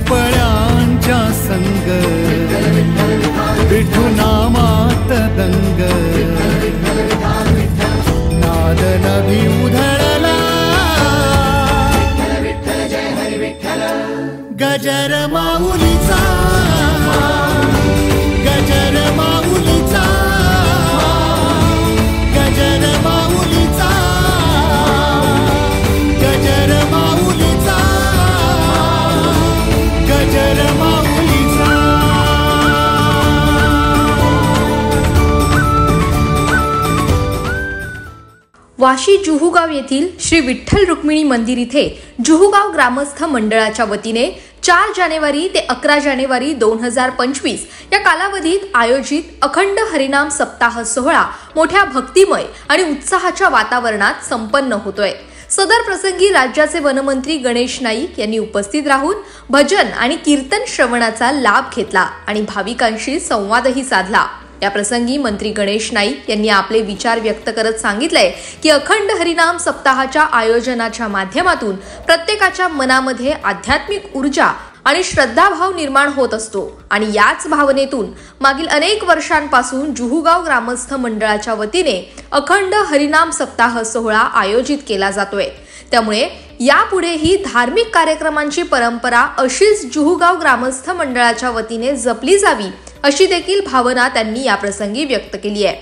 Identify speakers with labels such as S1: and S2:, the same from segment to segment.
S1: पिंपळांच्या संग विठू नामात दंग नाद नभी उधळला गजर माऊलीचा गजर माऊलीचा गजर माऊलीचा गजर माऊलीचा गजर माऊलीचा।
S2: वाशी जुहूगाव येथील श्री विठ्ठल रुक्मिणी मंदिर इथे जुहूगाव ग्रामस्थ मंडळाच्या वतीने 4 जानेवारी ते 11 जानेवारी 2025 या कालावधीत आयोजित अखंड हरिनाम सप्ताह सोहळा मोठ्या भक्तिमय आणि उत्साहाच्या वातावरणात संपन्न होतोय। सदर प्रसंगी राज्याचे वनमंत्री गणेश नाईक यांनी उपस्थित राहून भजन आणि कीर्तन श्रवणाचा लाभ घेतला आणि भाविकांशी संवादही साधला। या प्रसंगी मंत्री गणेश नाईक यांनी आपले विचार व्यक्त करत सांगितले की अखंड हरिनाम सप्ताहाच्या आयोजनाच्या माध्यमातून प्रत्येकाच्या मनामध्ये आध्यात्मिक ऊर्जा आणि श्रद्धाभाव निर्माण होत असतो आणि याच भावनेतून मागील अनेक वर्षांपासून जुहूगाव ग्रामस्थ मंडळाच्या वतीने अखंड हरिनाम सप्ताह सोहळा आयोजित केला जातोय। त्यामुळे यापुढेही धार्मिक कार्यक्रमांची परंपरा अशीच जुहूगाव ग्रामस्थ मंडळाच्या वतीने जपली जावी अशी देखील भावना त्यांनी या प्रसंगी व्यक्त केली आहे।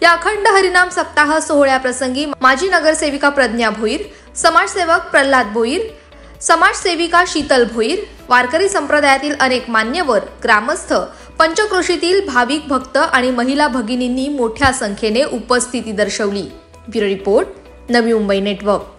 S2: या अखंड हरिनाम सप्ताह सोहळ्याप्रसंगी माजी नगरसेविका प्रज्ञा भोईर, समाजसेवक प्रल्हाद भोईर, समाजसेविका शीतल भोईर, वारकरी संप्रदायातील अनेक मान्यवर, ग्रामस्थ, पंचक्रोशीतील भाविक भक्त आणि महिला भगिनींनी मोठ्या संख्येने उपस्थिती दर्शवली। Bureau report, Navi Mumbai network.